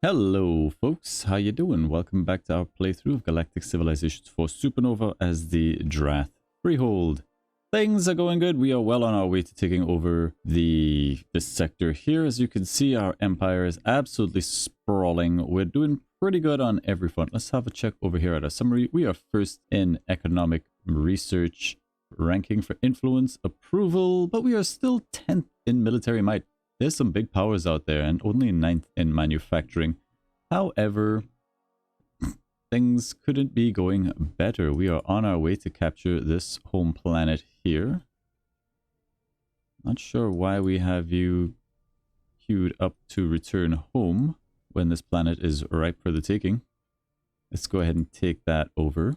Hello folks, how you doing? Welcome back to our playthrough of Galactic Civilizations for Supernova as the Drath Freehold. Things are going good. We are well on our way to taking over this sector here. As you can see, our empire is absolutely sprawling. We're doing pretty good on every front. Let's have a check over here at our summary. We are first in economic research, ranking for influence, approval, but we are still 10th in military might. There's some big powers out there and only 9th in manufacturing. However, things couldn't be going better. We are on our way to capture this home planet here. Not sure why we have you queued up to return home when this planet is ripe for the taking. Let's go ahead and take that over.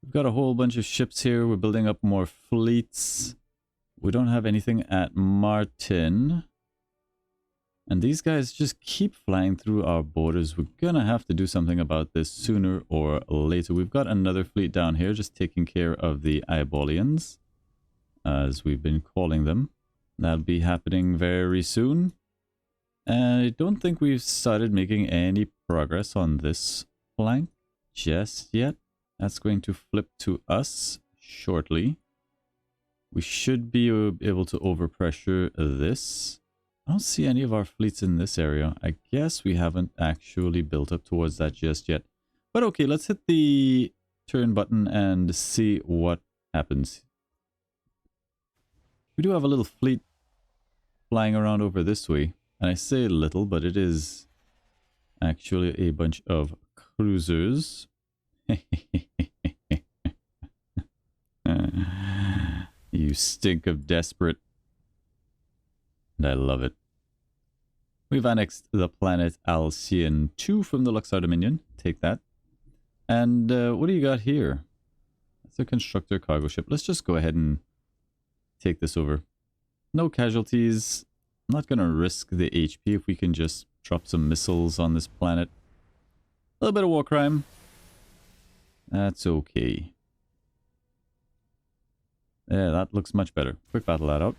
We've got a whole bunch of ships here. We're building up more fleets. We don't have anything at Martin. And these guys just keep flying through our borders. We're gonna have to do something about this sooner or later. We've got another fleet down here just taking care of the Eyebolians, as we've been calling them. That'll be happening very soon. And I don't think we've started making any progress on this flank just yet. That's going to flip to us shortly. We should be able to overpressure this. I don't see any of our fleets in this area. I guess we haven't actually built up towards that just yet. But okay, let's hit the turn button and see what happens. We do have a little fleet flying around over this way. And I say little, but it is actually a bunch of cruisers. You stink of desperate. And I love it. We've annexed the planet Arcean 2 from the Luxar Dominion. Take that. And what do you got here? That's a constructor cargo ship. Let's just go ahead and take this over. No casualties. I'm not going to risk the HP if we can just drop some missiles on this planet. A little bit of war crime. That's okay. Yeah, that looks much better. Quick battle that out.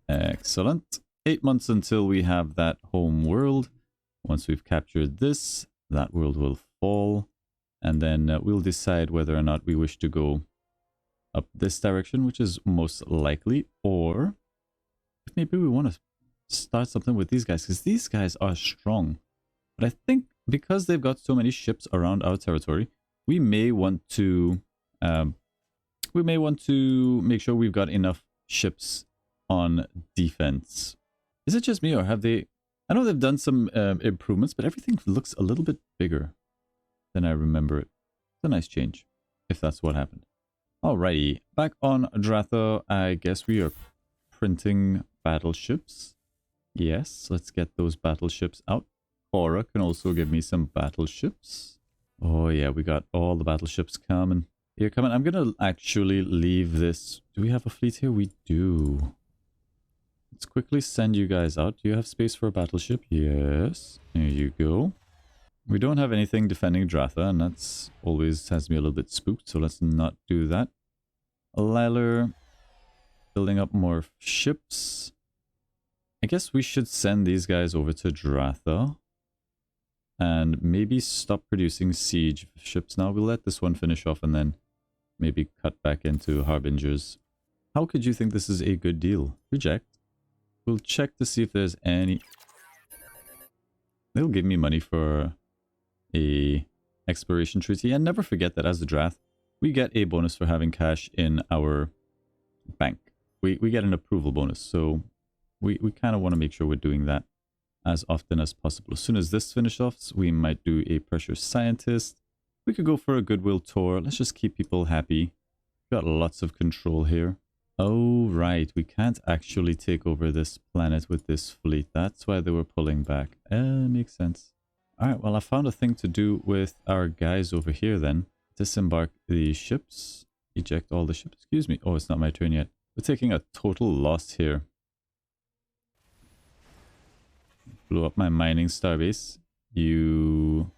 Excellent. 8 months until we have that home world. Once we've captured this, that world will fall. And then we'll decide whether or not we wish to go up this direction, which is most likely. Or if maybe we want to start something with these guys, because these guys are strong. But I think because they've got so many ships around our territory, we may want to make sure we've got enough ships on defense. Is it just me, or have they... I know they've done some improvements, but everything looks a little bit bigger than I remember it. It's a nice change, if that's what happened. Alrighty, back on Dratha, I guess we are printing battleships. Yes, let's get those battleships out. Cora can also give me some battleships. Oh yeah, we got all the battleships coming. Here, coming. I'm gonna actually leave this... Do we have a fleet here? We do. Let's quickly send you guys out. Do you have space for a battleship? Yes. There you go. We don't have anything defending Dratha, and that's always has me a little bit spooked, so let's not do that. Liler, building up more ships. I guess we should send these guys over to Dratha. And maybe stop producing siege ships now. We'll let this one finish off and then maybe cut back into Harbingers. How could you think this is a good deal? Reject. We'll check to see if there's any... They'll give me money for a exploration treaty. And never forget that as the Drath, we get a bonus for having cash in our bank. We get an approval bonus. So we kind of want to make sure we're doing that as often as possible. As soon as this finishes off, we might do a pressure scientist. We could go for a goodwill tour. Let's just keep people happy. Got lots of control here. Oh, right. We can't actually take over this planet with this fleet. That's why they were pulling back. Makes sense. Alright, well, I found a thing to do with our guys over here then. Disembark the ships. Eject all the ships. Excuse me. Oh, it's not my turn yet. We're taking a total loss here. Blew up my mining starbase. You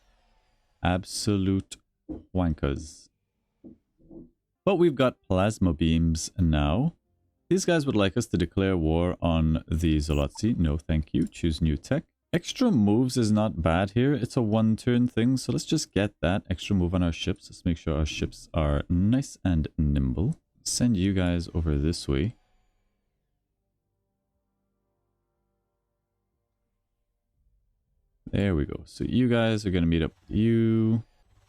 absolute wankers. But we've got plasma beams now. These guys would like us to declare war on the Zolotzi. No, thank you. Choose new tech. Extra moves is not bad here. It's a one-turn thing, so let's just get that extra move on our ships. Let's make sure our ships are nice and nimble. Send you guys over this way. There we go. So you guys are going to meet up with you.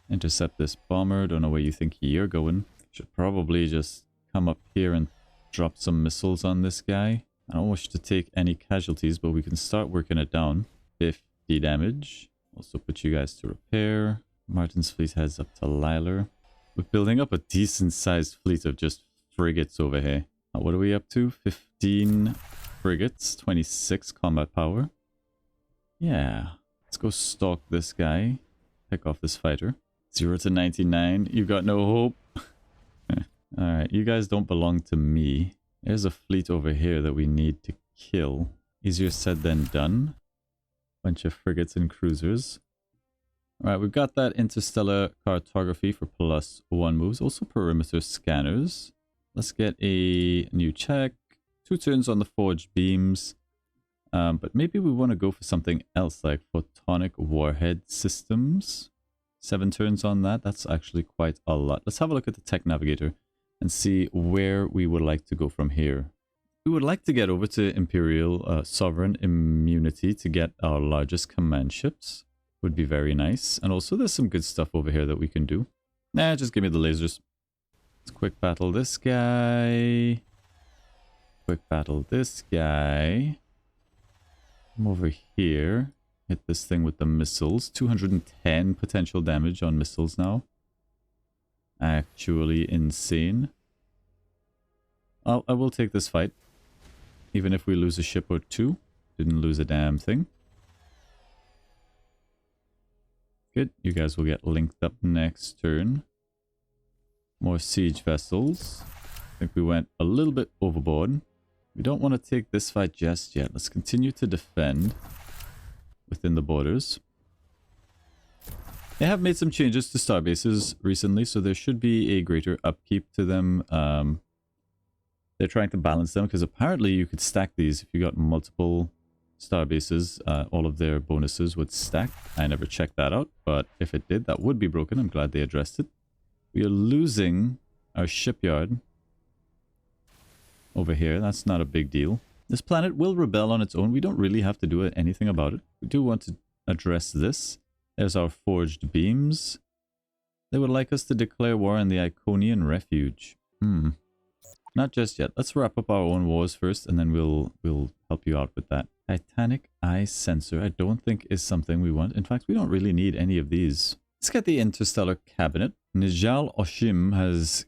Intercept this bomber. Don't know where you think you're going. Should probably just come up here and drop some missiles on this guy. I don't wish to take any casualties, but we can start working it down. 50 damage. Also put you guys to repair. Martin's fleet heads up to Lilar. We're building up a decent sized fleet of just frigates over here. What are we up to? 15 frigates, 26 combat power. Yeah. Let's go stalk this guy. Pick off this fighter. 0 to 99. You've got no hope. Alright, you guys don't belong to me. There's a fleet over here that we need to kill. Easier said than done. Bunch of frigates and cruisers. Alright, we've got that interstellar cartography for +1 moves. Also perimeter scanners. Let's get a new check. 2 turns on the forged beams. But maybe we want to go for something else like photonic warhead systems. 7 turns on that. That's actually quite a lot. Let's have a look at the tech navigator and see where we would like to go from here. We would like to get over to Imperial Sovereign Immunity to get our largest command ships. Would be very nice. And also there's some good stuff over here that we can do. Nah, just give me the lasers. Let's quick battle this guy. Quick battle this guy. Come over here. Hit this thing with the missiles. 210 potential damage on missiles now. Actually insane. I will take this fight. Even if we lose a ship or two. Didn't lose a damn thing. Good. You guys will get linked up next turn. More siege vessels. I think we went a little bit overboard. We don't want to take this fight just yet. Let's continue to defend within the borders. They have made some changes to starbases recently, so there should be a greater upkeep to them. They're trying to balance them because apparently you could stack these if you got multiple starbases. All of their bonuses would stack. I never checked that out, but if it did, that would be broken. I'm glad they addressed it. We are losing our shipyard over here. That's not a big deal. This planet will rebel on its own. We don't really have to do anything about it. We do want to address this. There's our forged beams. They would like us to declare war on the Iconian refuge. Not just yet. Let's wrap up our own wars first, and then we'll help you out with that. Titanic eye sensor, I don't think is something we want. In fact, we don't really need any of these. Let's get the interstellar cabinet. Nijal Oshim has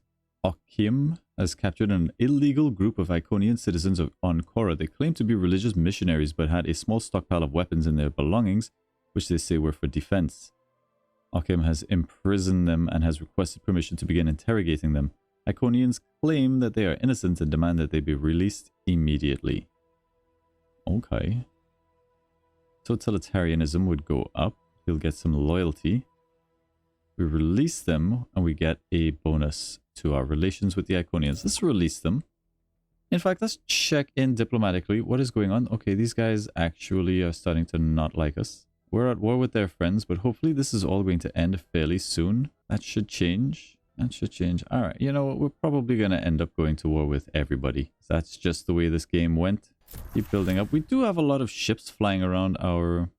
captured an illegal group of Iconian citizens on Korra. They claim to be religious missionaries, but had a small stockpile of weapons in their belongings, which they say were for defense. Okim has imprisoned them and has requested permission to begin interrogating them. Iconians claim that they are innocent and demand that they be released immediately. Okay. Totalitarianism would go up. We'll get some loyalty. We release them and we get a bonus to our relations with the Iconians. Let's release them. In fact, let's check in diplomatically. What is going on? Okay, these guys actually are starting to not like us. We're at war with their friends, but hopefully this is all going to end fairly soon. That should change. That should change. Alright, you know what? We're probably going to end up going to war with everybody. That's just the way this game went. Keep building up. We do have a lot of ships flying around our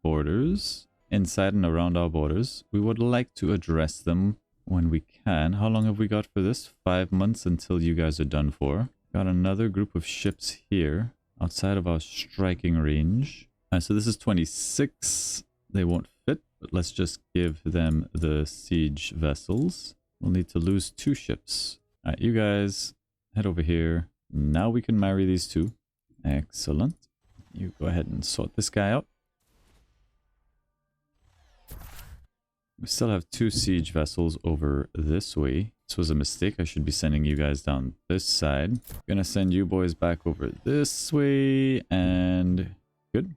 borders. Inside and around our borders. We would like to address them when we can. How long have we got for this? 5 months until you guys are done for. Got another group of ships here outside of our striking range. So this is 26. They won't fit, but let's just give them the siege vessels. We'll need to lose 2 ships. Alright, you guys head over here. Now we can marry these 2. Excellent. You go ahead and sort this guy out. We still have 2 siege vessels over this way. This was a mistake. I should be sending you guys down this side. Gonna send you boys back over this way and good.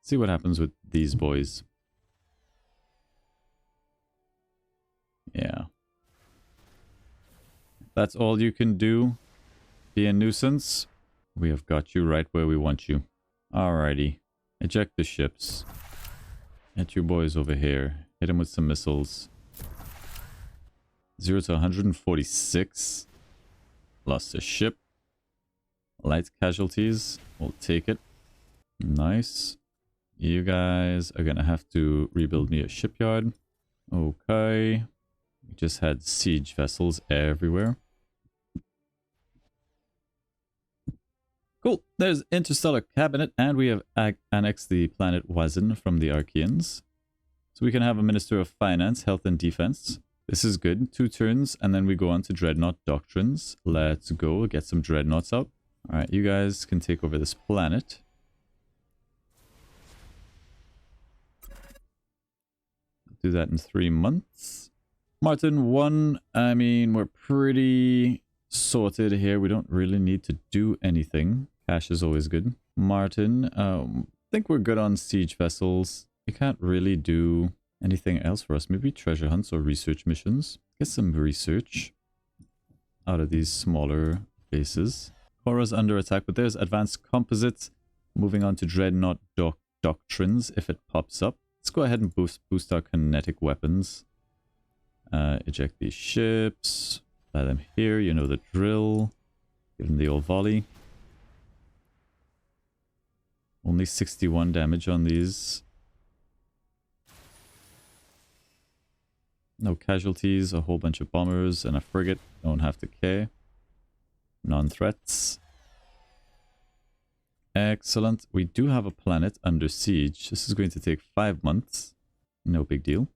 See what happens with these boys. Yeah. That's all you can do. be a nuisance. We have got you right where we want you. Alrighty. Eject the ships. Get your boys over here. Hit them with some missiles. 0 to 146. Lost a ship. Light casualties. We'll take it. Nice. You guys are gonna have to rebuild me a shipyard. Okay. We just had siege vessels everywhere. Cool. There's Interstellar Cabinet, and we have annexed the planet Wazin from the Arceans. So we can have a Minister of Finance, Health and Defense. This is good. 2 turns, and then we go on to Dreadnought Doctrines. Let's go get some Dreadnoughts out. Alright, you guys can take over this planet. Do that in 3 months. Martin 1, I mean, we're pretty sorted here. We don't really need to do anything. Cash is always good. Martin, I think we're good on siege vessels. We can't really do anything else for us. Maybe treasure hunts or research missions. Get some research out of these smaller bases. Cora's under attack, but there's advanced composites. Moving on to Dreadnought Doctrines if it pops up. Let's go ahead and boost our kinetic weapons. Eject these ships. Fly them here, you know the drill. Give them the old volley. Only 61 damage on these. No casualties, a whole bunch of bombers and a frigate. Don't have to care. Non-threats. Excellent. We do have a planet under siege. This is going to take 5 months. No big deal.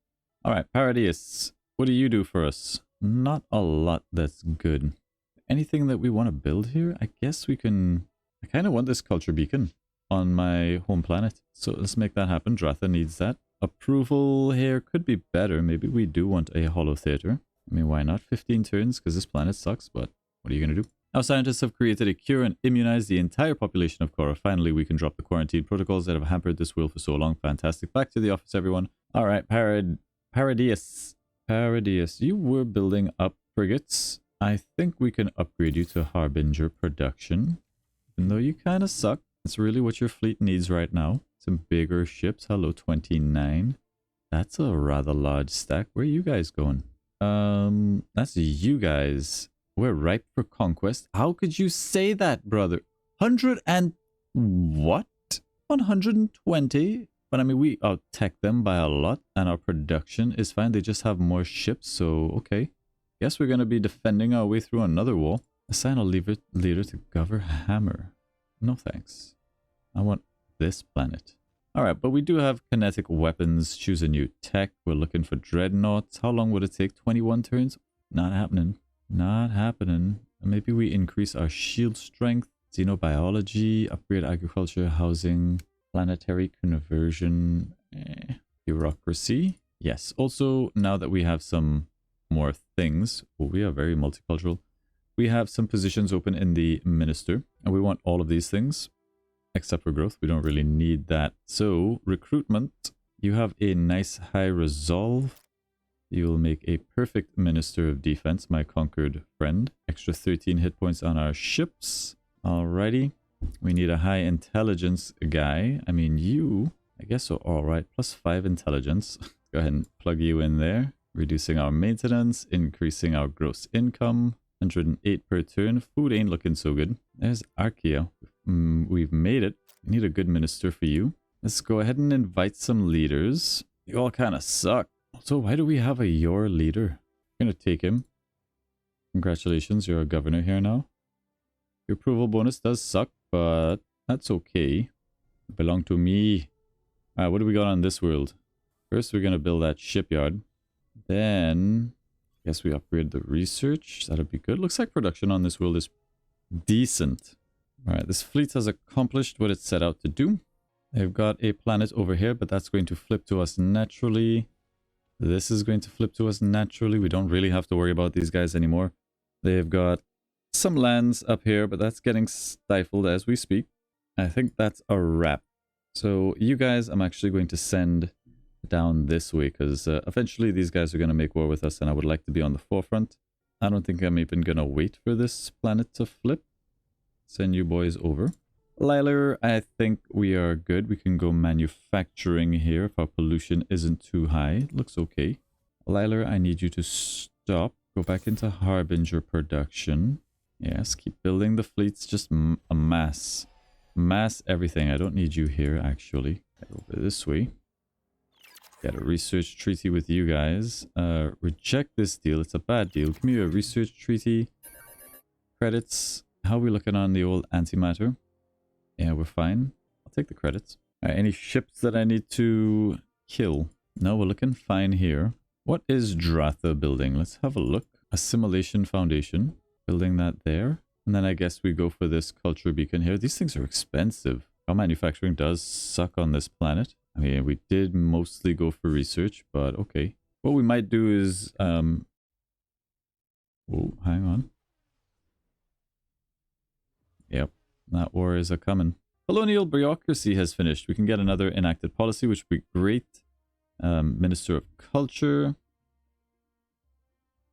Alright, Paradius. What do you do for us? Not a lot that's good. Anything that we want to build here? I guess we can... I kind of want this culture beacon on my home planet. So let's make that happen. Dratha needs that. Approval here could be better. Maybe we do want a holo theater. I mean, why not? 15 turns because this planet sucks, but what are you going to do? Our scientists have created a cure and immunized the entire population of Korra. Finally, we can drop the quarantine protocols that have hampered this world for so long. Fantastic. Back to the office, everyone. All right, Paradius. Paradius, you were building up frigates. I think we can upgrade you to Harbinger production. Even though you kind of suck. That's really what your fleet needs right now. Some bigger ships. Hello, 29. That's a rather large stack. Where are you guys going? That's you guys. We're ripe for conquest. How could you say that, brother? 100 and... what? 120? But I mean, we out-tech them by a lot, and our production is fine. They just have more ships, so okay. Guess we're going to be defending our way through another war. Assign a leader to govern Hammer. No thanks. I want this planet. Alright, but we do have kinetic weapons. Choose a new tech. We're looking for Dreadnoughts. How long would it take? 21 turns? Not happening. Not happening. Maybe we increase our shield strength, xenobiology, upgrade agriculture, housing, planetary conversion, bureaucracy. Yes. Also, now that we have some more things, well, we are very multicultural. We have some positions open in the minister, and we want all of these things, except for growth. We don't really need that. So, recruitment, you have a nice high resolve. You will make a perfect Minister of Defense, my conquered friend. Extra 13 hit points on our ships. Alrighty. We need a high intelligence guy. I mean, you, I guess so. Alright, plus 5 intelligence. Go ahead and plug you in there. Reducing our maintenance, increasing our gross income. 108 per turn. Food ain't looking so good. There's Archaea. We've made it. We need a good minister for you. Let's go ahead and invite some leaders. You all kind of suck. So why do we have your leader? I'm going to take him. Congratulations, you're a governor here now. Your approval bonus does suck, but that's okay. It belong to me. Alright, what do we got on this world? First, we're going to build that shipyard. Then, I guess we upgrade the research. That'll be good. Looks like production on this world is decent. Alright, this fleet has accomplished what it set out to do. They've got a planet over here, but that's going to flip to us naturally. This is going to flip to us naturally. We don't really have to worry about these guys anymore. They've got some lands up here, but that's getting stifled as we speak. I think that's a wrap. So you guys, I'm actually going to send down this way because eventually these guys are going to make war with us and I would like to be on the forefront. I don't think I'm even going to wait for this planet to flip. Send you boys over. Liler, I think we are good. We can go manufacturing here if our pollution isn't too high. Looks okay. Liler, I need you to stop. Go back into Harbinger production. Yes, keep building the fleets. Just amass. Mass everything. I don't need you here, actually. Over this way. Got a research treaty with you guys. Reject this deal. It's a bad deal. Give me a research treaty. Credits. How are we looking on the old antimatter? Yeah, we're fine. I'll take the credits. Any ships that I need to kill? No, we're looking fine here. What is Dratha building? Let's have a look. Assimilation Foundation. Building that there. And then I guess we go for this culture beacon here. These things are expensive. Our manufacturing does suck on this planet. I mean, we did mostly go for research, but okay. What we might do is... Oh, hang on. Yep, that war is a-coming. Colonial bureaucracy has finished. We can get another enacted policy, which would be great. Minister of Culture.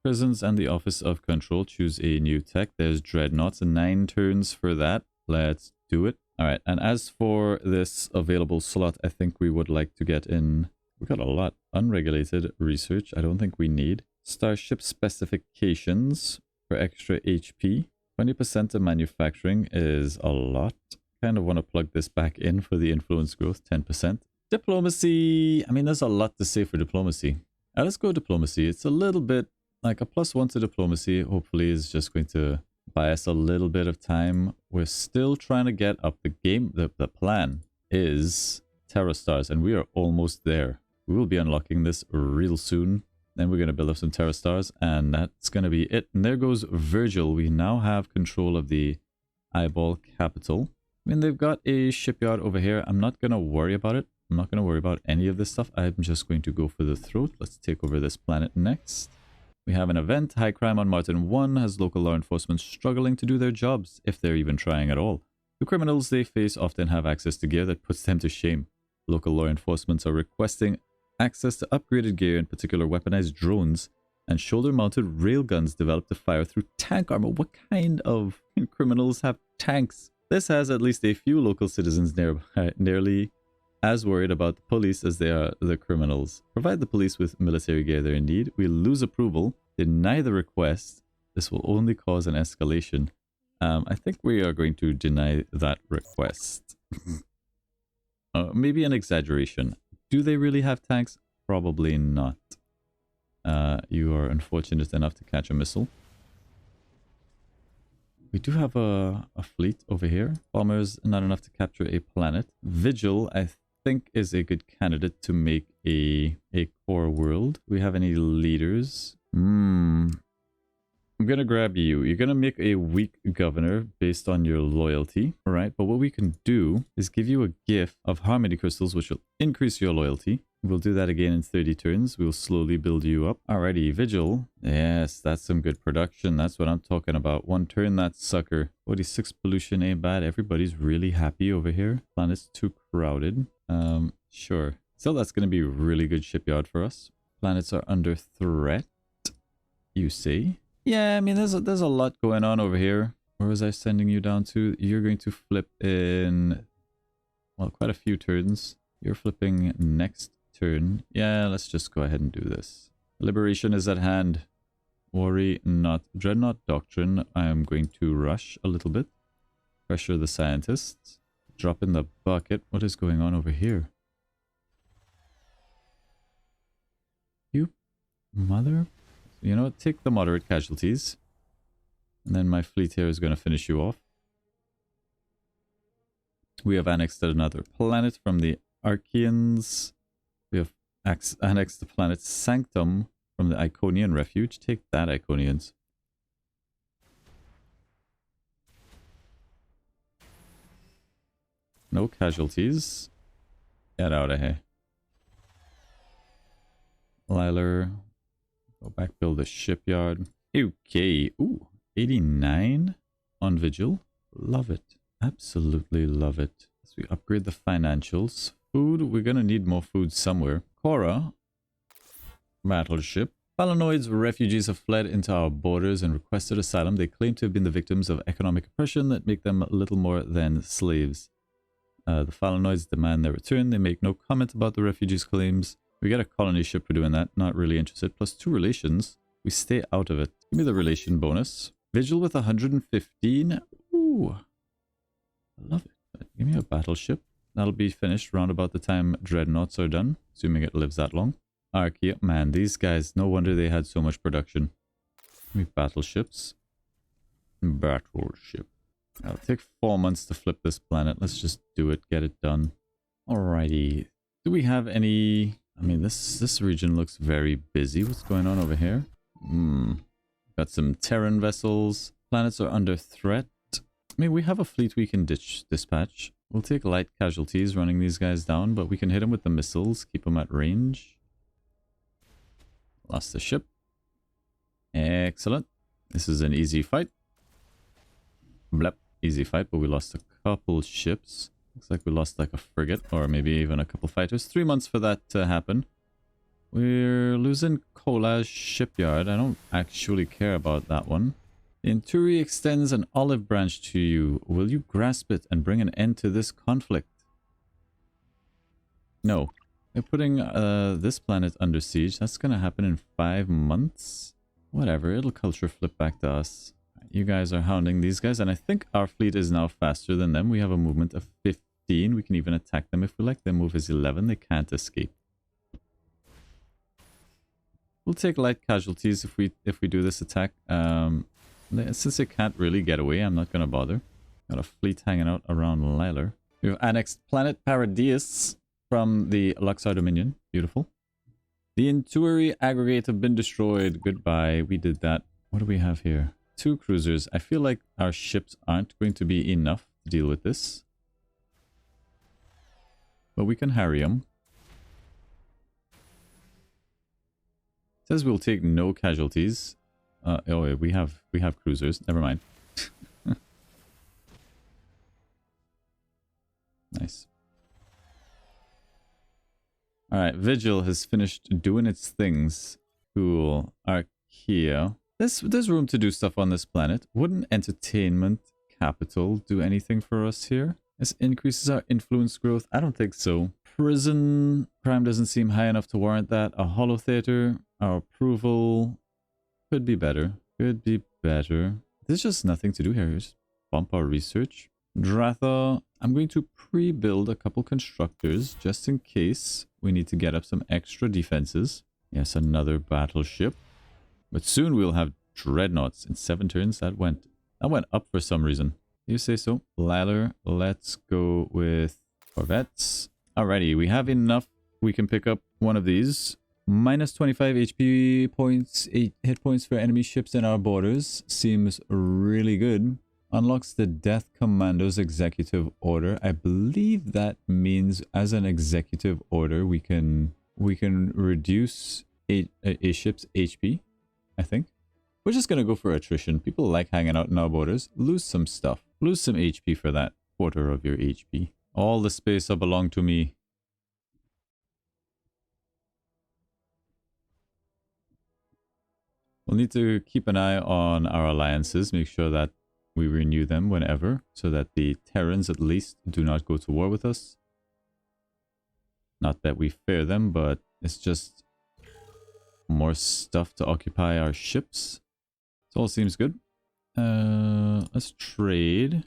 Prisons and the Office of Control. Choose a new tech. There's Dreadnoughts. 9 turns for that. Let's do it. Alright, and as for this available slot, I think we would like to get in... We got a lot. Unregulated research. I don't think we need. Starship specifications for extra HP. 20% of manufacturing is a lot. Kind of want to plug this back in for the influence growth. 10%. Diplomacy. I mean, there's a lot to say for diplomacy. Let's go diplomacy. It's a little bit like a +1 to diplomacy. Hopefully is just going to buy us a little bit of time. We're still trying to get up the game. The plan is Terra Stars, and we are almost there. We will be unlocking this real soon. Then we're going to build up some Terra Stars, and that's going to be it. And there goes Virgil. We now have control of the Eyeball Capital. I mean, they've got a shipyard over here. I'm not going to worry about it. I'm not going to worry about any of this stuff. I'm just going to go for the throat. Let's take over this planet next. We have an event. High crime on Martin 1 has local law enforcement struggling to do their jobs, if they're even trying at all. The criminals they face often have access to gear that puts them to shame. Local law enforcement are requesting access to upgraded gear, in particular weaponized drones and shoulder-mounted railguns developed to fire through tank armor. What kind of criminals have tanks? This has at least a few local citizens nearly as worried about the police as they are the criminals. Provide the police with military gear they're in need. We lose approval. Deny the request. This will only cause an escalation. I think we are going to deny that request. Maybe an exaggeration. Do they really have tanks? Probably not. You are unfortunate enough to catch a missile. We do have a fleet over here. Bombers, not enough to capture a planet. Vigil, I think, is a good candidate to make a core world. Do we have any leaders? I'm going to grab you. You're going to make a weak governor based on your loyalty. All right. But what we can do is give you a gift of harmony crystals, which will increase your loyalty. We'll do that again in 30 turns. We'll slowly build you up. Alrighty. Vigil. Yes, that's some good production. That's what I'm talking about. 1 turn, that sucker. 46 pollution ain't bad. Everybody's really happy over here. Planet's too crowded. Sure. So that's going to be a really good shipyard for us. Planets are under threat, you say? Yeah, I mean, there's a lot going on over here. Where was I sending you down to? You're going to flip in, well, quite a few turns. You're flipping next turn. Yeah, let's just go ahead and do this. Liberation is at hand. Worry not. Dreadnought Doctrine, I am going to rush a little bit. Pressure the scientists. Drop in the bucket. What is going on over here? You mother... You know, take the moderate casualties. And then my fleet here is going to finish you off. We have annexed another planet from the Arceans. We have annexed the planet Sanctum from the Iconian Refuge. Take that, Iconians. No casualties. Get out of here. Liler. Go back, build a shipyard. Okay. Ooh, 89 on Vigil. Love it. Absolutely love it. So we upgrade the financials. Food, we're going to need more food somewhere. Cora, battleship. Phalenoids refugees have fled into our borders and requested asylum. They claim to have been the victims of economic oppression that make them little more than slaves. The Phalenoids demand their return. They make no comment about the refugees' claims. We get a colony ship for doing that. Not really interested. Plus 2 relations. We stay out of it. Give me the relation bonus. Vigil with 115. Ooh. I love it. Give me a battleship. That'll be finished round about the time Dreadnoughts are done. Assuming it lives that long. Arcean. Man, these guys, no wonder they had so much production. Give me battleships. Battleship. It'll take 4 months to flip this planet. Let's just do it. Get it done. Alrighty. Do we have any... I mean, this region looks very busy. What's going on over here? Got some Terran vessels. Planets are under threat. I mean, we have a fleet we can dispatch. We'll take light casualties running these guys down, but we can hit them with the missiles. Keep them at range. Lost the ship. Excellent. This is an easy fight. Blep. Easy fight, but we lost a couple ships. Looks like we lost like a frigate or maybe even a couple fighters. 3 months for that to happen. We're losing Kola's shipyard. I don't actually care about that one. Intueri extends an olive branch to you. Will you grasp it and bring an end to this conflict? No. They're putting this planet under siege. That's going to happen in 5 months. Whatever, it'll culture flip back to us. You guys are hounding these guys, and I think our fleet is now faster than them. We have a movement of 15. We can even attack them if we like. Their move is 11. They can't escape. We'll take light casualties if we do this attack. Since they can't really get away, I'm not going to bother. Got a fleet hanging out around Lilar. We have annexed planet Paradis from the Luxar Dominion. Beautiful. The Intueri aggregate have been destroyed. Goodbye. We did that. What do we have here? 2 cruisers. I feel like our ships aren't going to be enough to deal with this. But we can harry them. It says we'll take no casualties. Oh, wait, we have cruisers. Never mind. Nice. Alright, Vigil has finished doing its things. Cool. Arcean. There's room to do stuff on this planet. Wouldn't entertainment capital do anything for us here? This increases our influence growth? I don't think so. Prison crime doesn't seem high enough to warrant that. A holo theater, our approval could be better. Could be better. There's just nothing to do here. Just bump our research. Drath, I'm going to pre-build a couple constructors just in case we need to get up some extra defenses. Yes, another battleship. But soon we'll have Dreadnoughts. In 7 turns, that went up for some reason. You say so? Ladder, let's go with Corvettes. Alrighty, we have enough. We can pick up one of these. Minus 25 HP points, 8 hit points for enemy ships in our borders. Seems really good. Unlocks the Death Commando's executive order. I believe that means as an executive order, we can reduce a ship's HP. I think. We're just going to go for attrition. People like hanging out in our borders. Lose some stuff. Lose some HP for that. Quarter of your HP. All the space belong to me. We'll need to keep an eye on our alliances. Make sure that we renew them whenever. So that the Terrans at least do not go to war with us. Not that we fear them, but it's just... more stuff to occupy our ships. It all seems good. Let's trade.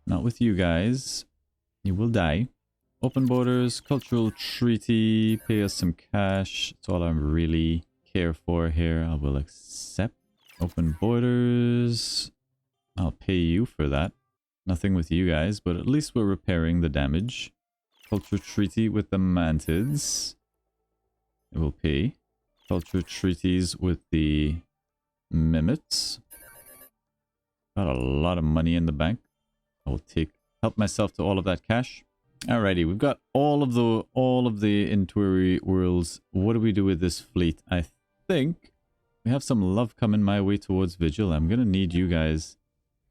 Not with you guys. You will die. Open borders, cultural treaty, pay us some cash. That's all I really care for here. I will accept. Open borders. I'll pay you for that. Nothing with you guys, but at least we're repairing the damage. Culture treaty with the Mantids. It will pay. Culture treaties with the Mimets. Got a lot of money in the bank. I will help myself to all of that cash. Alrighty, we've got all of the Intueri worlds. What do we do with this fleet? I think we have some love coming my way towards Vigil. I'm gonna need you guys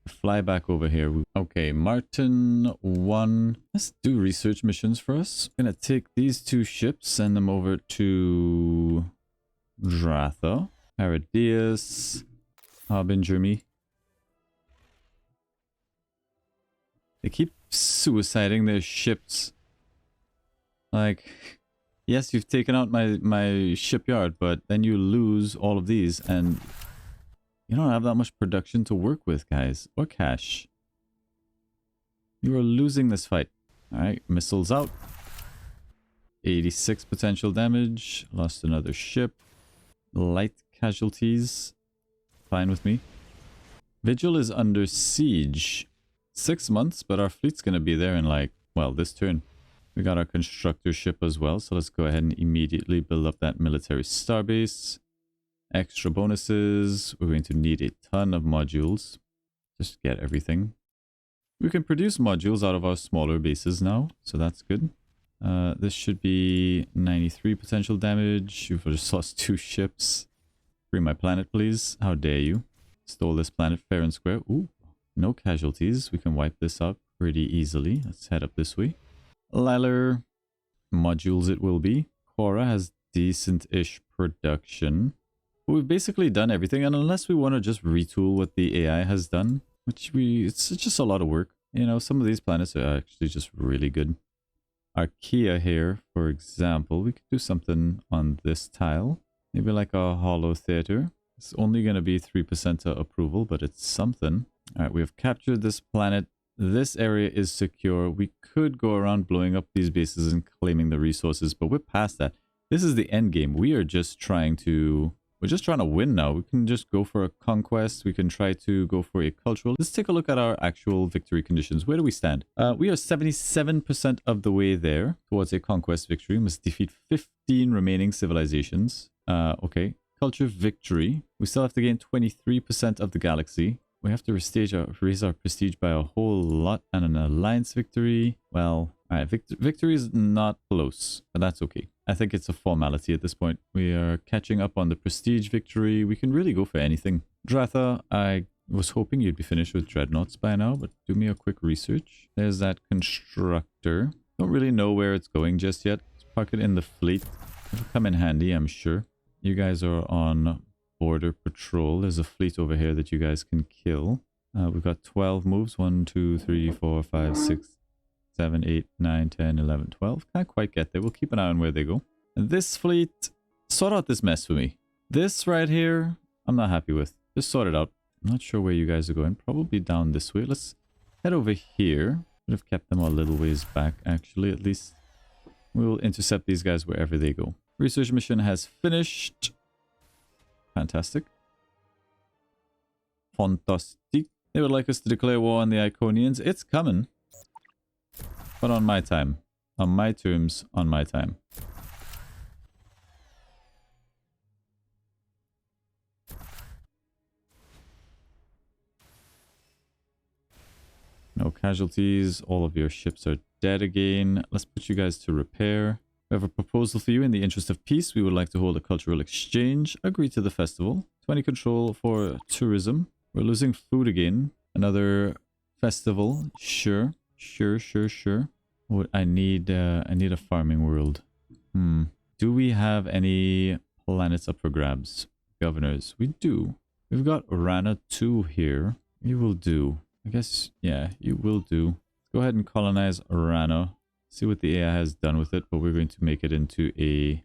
to fly back over here. Okay, Martin 1. Let's do research missions for us. I'm gonna take these 2 ships, send them over to Drath. Paradeus. Harbinger me. They keep suiciding their ships. Like, yes, you've taken out my shipyard, but then you lose all of these, and you don't have that much production to work with, guys. Or cash. You are losing this fight. Alright, missiles out. 86 potential damage. Lost another ship. Light casualties. Fine with me. Vigil is under siege. 6 months, but our fleet's going to be there in like, well, this turn. We got our constructor ship as well, so let's go ahead and immediately build up that military starbase. Extra bonuses. We're going to need a ton of modules. Just get everything. We can produce modules out of our smaller bases now, so that's good. This should be 93 potential damage. You've just lost 2 ships. Free my planet, please. How dare you. Stole this planet fair and square. Ooh, no casualties. We can wipe this up pretty easily. Let's head up this way. Liler. Modules it will be. Cora has decent-ish production. But we've basically done everything, and unless we want to just retool what the AI has done, it's just a lot of work. You know, some of these planets are actually just really good. Archaea here, for example, we could do something on this tile. Maybe like a hollow theater. It's only going to be 3% approval, but it's something. Alright, we have captured this planet. This area is secure. We could go around blowing up these bases and claiming the resources, but we're past that. This is the end game. We are just trying to... We're just trying to win now. We can just go for a conquest. We can try to go for a cultural. Let's take a look at our actual victory conditions. Where do we stand? We are 77% of the way there towards a conquest victory. We must defeat 15 remaining civilizations. Okay. Culture victory. We still have to gain 23% of the galaxy. We have to raise our prestige by a whole lot. And an alliance victory. Well, alright, victory is not close, but that's okay. I think it's a formality at this point. We are catching up on the prestige victory. We can really go for anything. Dratha, I was hoping you'd be finished with Dreadnoughts by now, but do me a quick research. There's that constructor. Don't really know where it's going just yet. Let's park it in the fleet. It'll come in handy, I'm sure. You guys are on border patrol. There's a fleet over here that you guys can kill. We've got 12 moves. 1, 2, 3, 4, 5, 6, 7, 8, 9, 10, 11, 12. Can't quite get there. We'll keep an eye on where they go. And this fleet, sort out this mess for me. This right here, I'm not happy with. Just sort it out. I'm not sure where you guys are going. Probably down this way. Let's head over here. Would have kept them a little ways back, actually, at least. We'll intercept these guys wherever they go. Research mission has finished. Fantastic. Fantastic. They would like us to declare war on the Iconians. It's coming. But on my time. On my terms, on my time. No casualties. All of your ships are dead again. Let's put you guys to repair. We have a proposal for you. In the interest of peace, we would like to hold a cultural exchange. Agree to the festival. 20 control for tourism. We're losing food again. Another festival. Sure. Sure. What I need a farming world. Do we have any planets up for grabs? Governors. We do. We've got Rana 2 here. You will do. I guess, yeah, you will do. Go ahead and colonize Rana. See what the AI has done with it, but we're going to make it into a...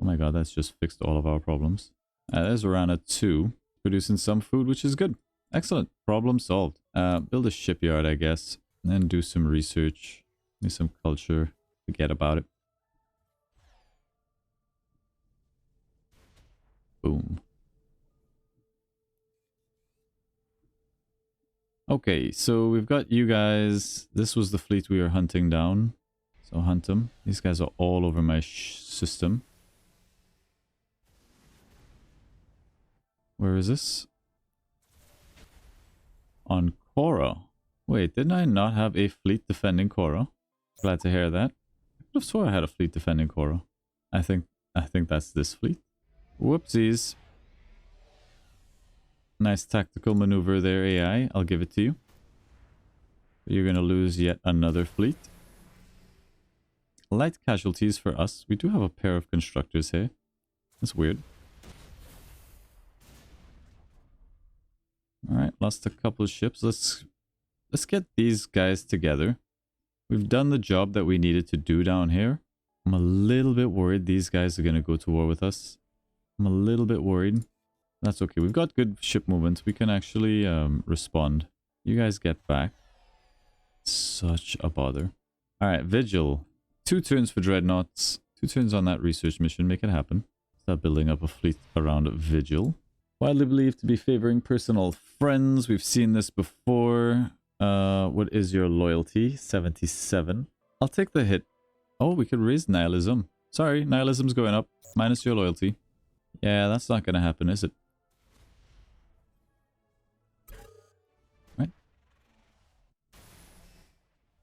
Oh my god, that's just fixed all of our problems. There's Rana 2. Producing some food, which is good. Excellent. Problem solved. Build a shipyard, I guess. And then do some research. Maybe some culture. Forget about it. Boom. Okay, so we've got you guys. This was the fleet we were hunting down. So hunt them. These guys are all over my system. Where is this? On Cora. Wait, didn't I not have a fleet defending Cora? Glad to hear that. I could have swore I had a fleet defending Cora. I think that's this fleet. Whoopsies. Nice tactical maneuver there, AI. I'll give it to you. You're going to lose yet another fleet. Light casualties for us. We do have a pair of constructors here. That's weird. Alright, lost a couple of ships. Let's get these guys together. We've done the job that we needed to do down here. I'm a little bit worried these guys are going to go to war with us. I'm a little bit worried. That's okay. We've got good ship movement. We can actually respond. You guys get back. Such a bother. Alright, Vigil. 2 turns for Dreadnoughts. 2 turns on that research mission. Make it happen. Start building up a fleet around Vigil. Widely believed to be favoring personal friends. We've seen this before. What is your loyalty? 77. I'll take the hit. Oh, we could raise nihilism. Sorry, nihilism's going up. Minus your loyalty. Yeah, that's not going to happen, is it? Right.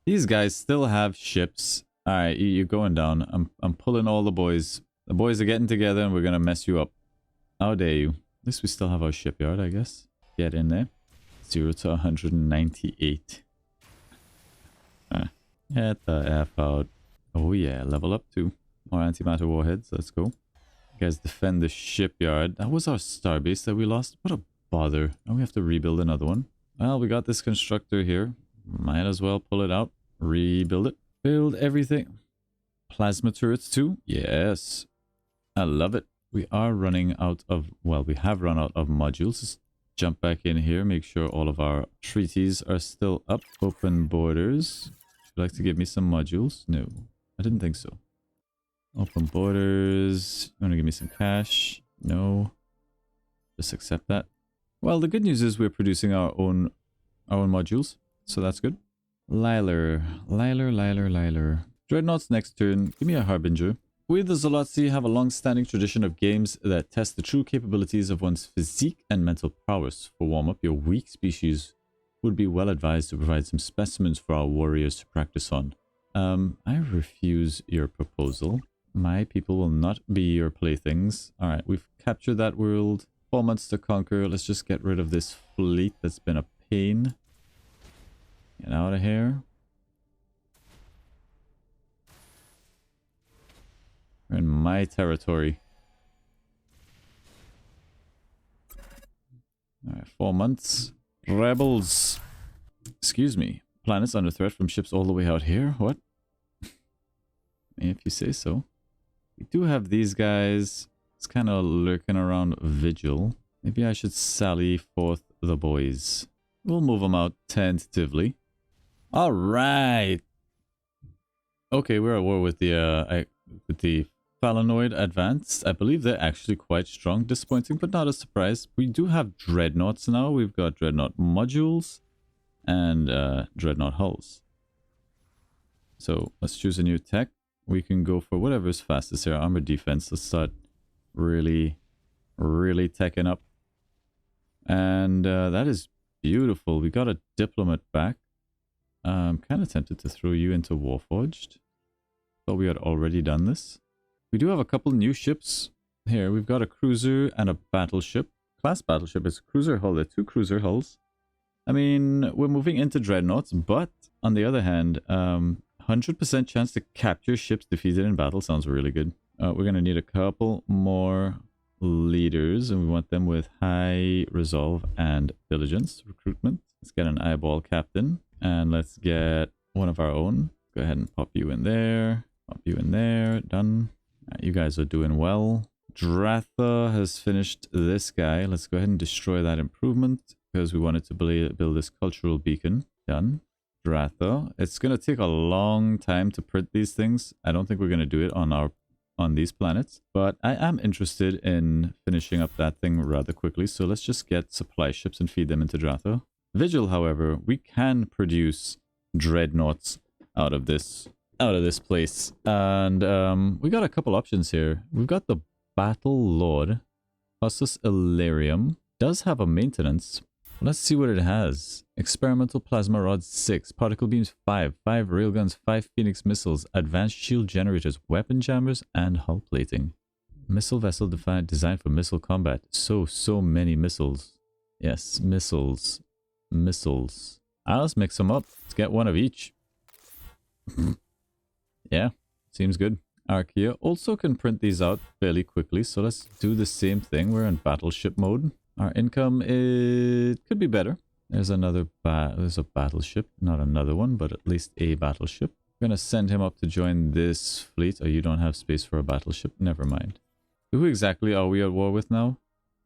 These guys still have ships. Alright, you're going down. I'm pulling all the boys. The boys are getting together and we're going to mess you up. How dare you? At least we still have our shipyard, I guess. Get in there. 0 to 198. Get the F out. Oh yeah, level up too. More antimatter warheads. Let's go. You guys defend the shipyard. That was our starbase that we lost. What a bother. Now we have to rebuild another one. Well, we got this constructor here. Might as well pull it out. Rebuild it. Build everything. Plasma turrets too. Yes. I love it. We are running out of... Well, we have run out of modules. Let's jump back in here. Make sure all of our treaties are still up. Open borders. Would you like to give me some modules? No. I didn't think so. Open borders. You want to give me some cash? No. Just accept that. Well, the good news is we're producing our own modules. So that's good. Liler. Dreadnoughts next turn. Give me a Harbinger. We the Zolotzi have a long-standing tradition of games that test the true capabilities of one's physique and mental prowess. For warm-up, your weak species would be well advised to provide some specimens for our warriors to practice on. I refuse your proposal. My people will not be your playthings. Alright, we've captured that world. 4 months to conquer. Let's just get rid of this fleet that's been a pain. Get out of here. We're in my territory. Alright, 4 months. Rebels. Excuse me. Planets under threat from ships all the way out here? What? If you say so. We do have these guys. It's kind of lurking around Vigil. Maybe I should sally forth the boys. We'll move them out tentatively. Alright. Okay, we're at war with the Phalenoid Advance. I believe they're actually quite strong. Disappointing, but not a surprise. We do have Dreadnoughts now. We've got Dreadnought modules and Dreadnought hulls. So let's choose a new tech. We can go for whatever's fastest here. Armor defense. Let's start really teching up. And that is beautiful. We got a diplomat back. I'm kind of tempted to throw you into Warforged. Thought we had already done this. We do have a couple new ships here. We've got a cruiser and a battleship. Class battleship. It's a cruiser hull. They're 2 cruiser hulls. I mean, we're moving into Dreadnoughts, but on the other hand, 100% chance to capture ships defeated in battle sounds really good. We're going to need a couple more leaders, and we want them with high resolve and diligence recruitment. Let's get an eyeball captain, and let's get one of our own. Go ahead and pop you in there. Pop you in there. Done. Right, you guys are doing well. Drath has finished this guy. Let's go ahead and destroy that improvement because we wanted to build this cultural beacon. Done. Drath. It's going to take a long time to print these things. I don't think we're going to do it on these planets, but I am interested in finishing up that thing rather quickly. So let's just get supply ships and feed them into Drath. Vigil, however, we can produce Dreadnoughts out of this place, and we got a couple options here. We've got the Battle Lord. Hossus Illyrium does have a maintenance. Let's see what it has. Experimental Plasma Rods 6, Particle Beams 5, 5 Railguns, 5 Phoenix Missiles, Advanced Shield Generators, Weapon Jammers, and Hull Plating. Missile Vessel designed for missile combat. So many missiles. Yes, missiles. Let's mix them up. Let's get one of each. Yeah, seems good. Archaea also can print these out fairly quickly, so let's do the same thing. We're in battleship mode. Our income, it could be better. There's there's a battleship. Not another one, but at least a battleship. I'm gonna send him up to join this fleet. Oh, you don't have space for a battleship? Never mind. Who exactly are we at war with now?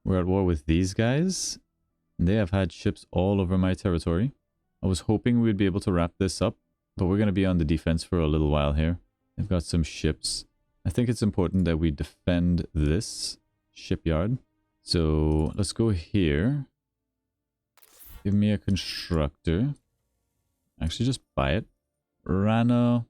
We're at war with these guys. They have had ships all over my territory. I was hoping we'd be able to wrap this up, but we're gonna be on the defense for a little while here. They've got some ships. I think it's important that we defend this shipyard. So let's go here. Give me a constructor. Actually, just buy it. Rana.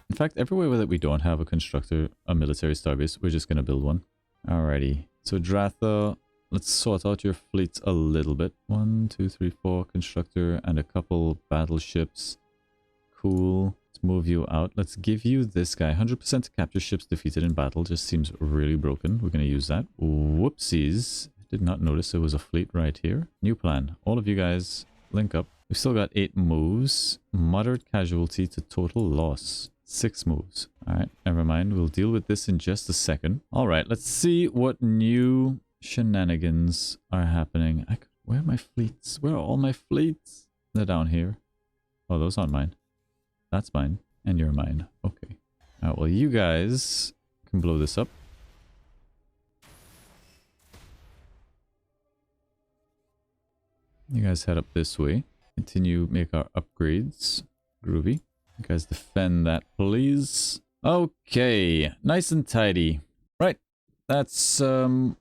In fact, everywhere that we don't have a constructor, a military starbase, we're just going to build one. Alrighty. So Drath, let's sort out your fleets a little bit. 1, 2, 3, 4 constructor and a couple battleships. Cool. Let's move you out. Let's give you this guy. 100% to capture ships defeated in battle. Just seems really broken. We're going to use that. Whoopsies. Did not notice there was a fleet right here. New plan. All of you guys link up. We've still got 8 moves. Moderate casualty to total loss. 6 moves. Alright, never mind. We'll deal with this in just a second. Alright, let's see what new shenanigans are happening. Where are my fleets? Where are all my fleets? They're down here. Oh, those aren't mine. That's mine. And you're mine. Okay. Alright, well, you guys can blow this up. You guys head up this way. Continue, make our upgrades. Groovy. You guys defend that, please. Okay. Nice and tidy. Right. That's a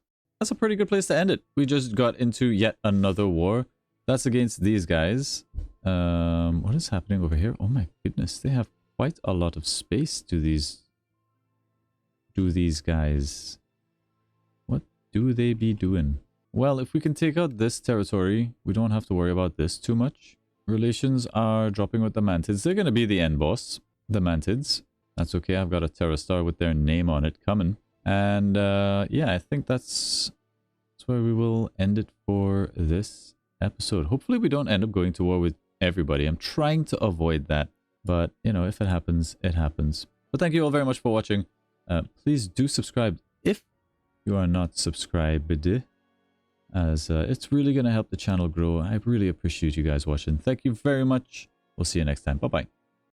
pretty good place to end it. We just got into yet another war. That's against these guys. What is happening over here? Oh my goodness. They have quite a lot of space to these guys. What do they be doing? Well, if we can take out this territory, we don't have to worry about this too much. Relations are dropping with the Mantids. They're going to be the end boss, the Mantids. That's okay. I've got a Terra Star with their name on it coming. And yeah, I think that's where we will end it for this episode. Hopefully we don't end up going to war with everybody. I'm trying to avoid that. But, you know, if it happens, it happens. But thank you all very much for watching. Please do subscribe if you are not subscribed, as it's really going to help the channel grow. I really appreciate you guys watching. Thank you very much. We'll see you next time. Bye-bye.